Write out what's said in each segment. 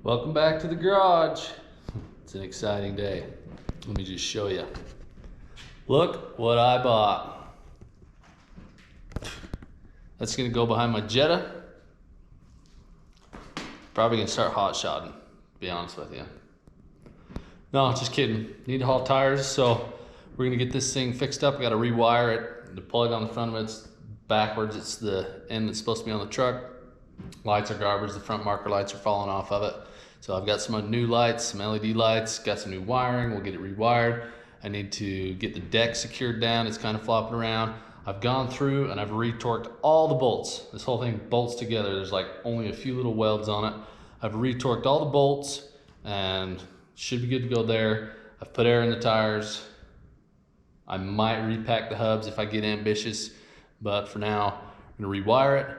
Welcome back to the garage. It's an exciting day. Let me just show you. Look what I bought. That's gonna go behind my Jetta. Probably gonna start hot shodding, to be honest with you. No, just kidding. Need to haul tires, so we're gonna get this thing fixed up. We gotta rewire it. The plug on the front of it's backwards. It's the end that's supposed to be on the truck. Lights are garbage. The front marker lights are falling off of it. So I've got some new lights, some LED lights, got some new wiring. We'll get it rewired. I need to get the deck secured down. It's kind of flopping around. I've gone through and I've retorqued all the bolts. This whole thing bolts together. There's like only a few little welds on it. I've retorqued all the bolts and should be good to go there. I've put air in the tires. I might repack the hubs if I get ambitious, but for now, I'm gonna rewire it,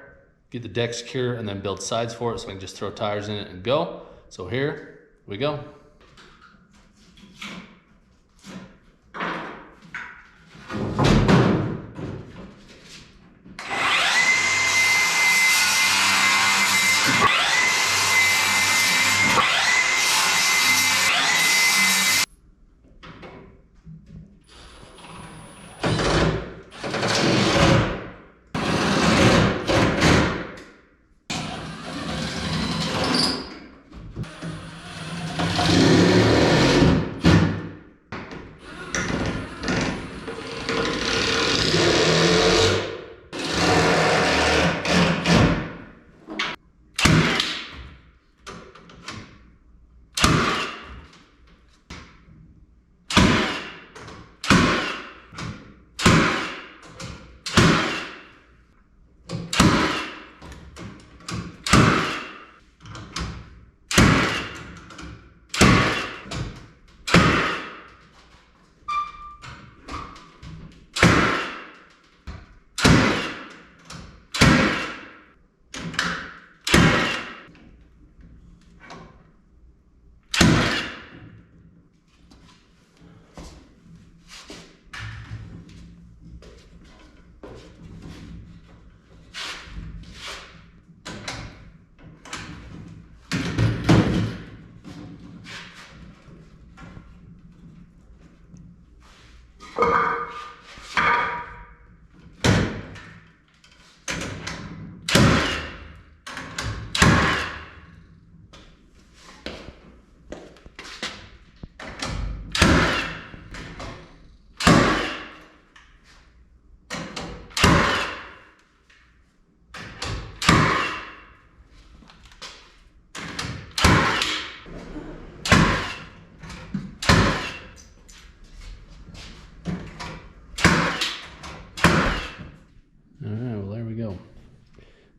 get the deck secure, and then build sides for it so I can just throw tires in it and go. So here we go.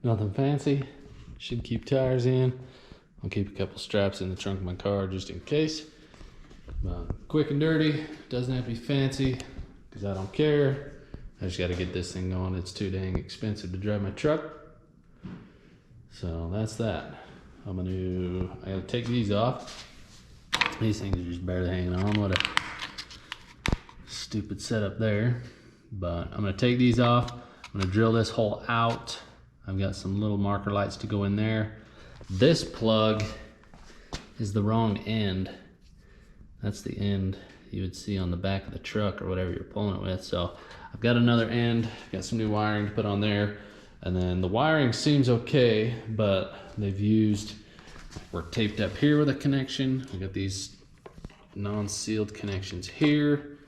Nothing fancy, should keep tires in. I'll keep a couple straps in the trunk of my car just in case. Quick and dirty, doesn't have to be fancy because I don't care. I just got to get this thing going. It's too dang expensive to drive my truck. So that's that. I gotta take these off. These things are just barely hanging on. What a stupid setup there. But I'm gonna take these off. I'm gonna drill this hole out. I've got some little marker lights to go in there. This plug is the wrong end. That's the end you would see on the back of the truck or whatever you're pulling it with. So I've got another end, got some new wiring to put on there. And then the wiring seems okay, but we're taped up here with a connection. We got these non-sealed connections here.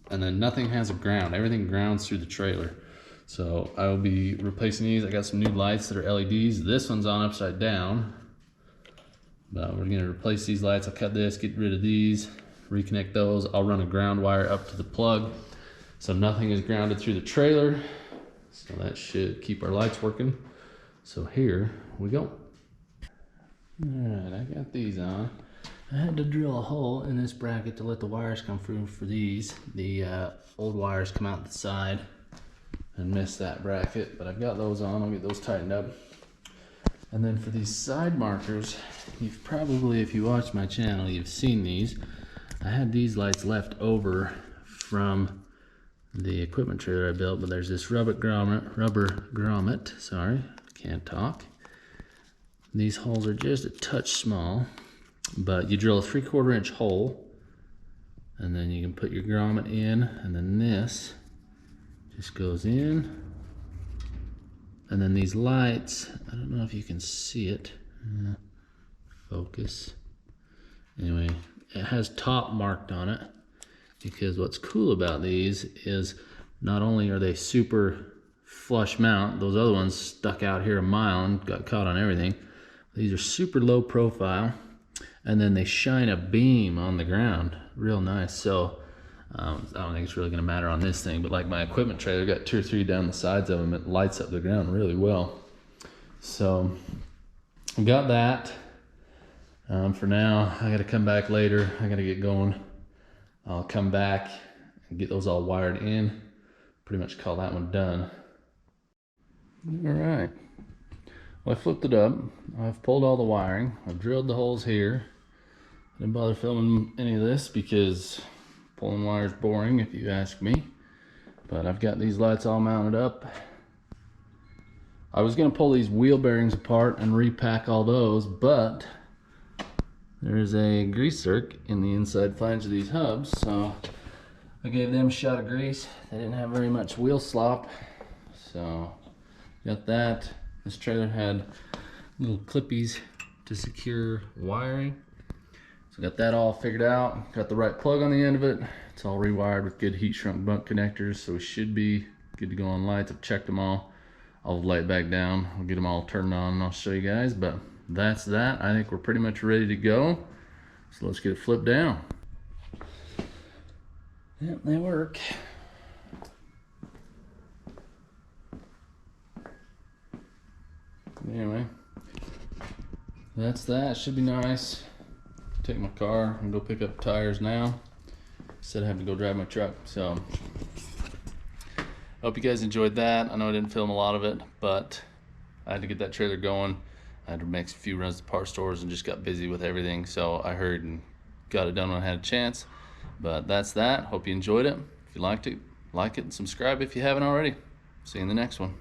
And then nothing has a ground. Everything grounds through the trailer. So I will be replacing these. I got some new lights that are LEDs. This one's on upside down. But we're gonna replace these lights. I'll cut this, get rid of these, reconnect those. I'll run a ground wire up to the plug. So nothing is grounded through the trailer. So that should keep our lights working. So here we go. All right, I got these on. I had to drill a hole in this bracket to let the wires come through for these. The old wires come out the side and miss that bracket, but I've got those on. I'll get those tightened up. And then for these side markers, you've probably, if you watch my channel, you've seen these. I had these lights left over from the equipment trailer I built, but there's this rubber grommet, sorry, can't talk. These holes are just a touch small, but you drill a 3/4 inch hole, and then you can put your grommet in, and then this just goes in. And then these lights, I don't know if you can see it. Focus. Anyway, it has top marked on it, because what's cool about these is not only are they super flush mount, those other ones stuck out here a mile and got caught on everything. These are super low profile, and then they shine a beam on the ground real nice. So I don't think it's really gonna matter on this thing, but like my equipment trailer, got 2 or 3 down the sides of them. It lights up the ground really well. So I got that. For now, I gotta come back later. I gotta get going. I'll come back and get those all wired in. Pretty much call that one done. All right. Well, I flipped it up. I've pulled all the wiring. I've drilled the holes here. I didn't bother filming any of this because pulling wire is boring, if you ask me. But I've got these lights all mounted up. I was gonna pull these wheel bearings apart and repack all those, but there's a grease zerk in the inside flange of these hubs, so I gave them a shot of grease. They didn't have very much wheel slop, so got that. This trailer had little clippies to secure wiring. So got that all figured out. Got the right plug on the end of it. It's all rewired with good heat shrunk bunt connectors, so we should be good to go on lights. I've checked them all. I'll lay it back down. I'll get them all turned on and I'll show you guys, but that's that. I think we're pretty much ready to go. So let's get it flipped down. Yep, they work. Anyway, that's that. Should be nice. Take my car and go pick up tires now instead of having to go drive my truck. So I hope you guys enjoyed that. I know I didn't film a lot of it, but I had to get that trailer going. I had to make a few runs to parts stores and just got busy with everything, so I hurried and got it done when I had a chance. But that's that. Hope you enjoyed it. If you liked it, like it and subscribe if you haven't already. See you in the next one.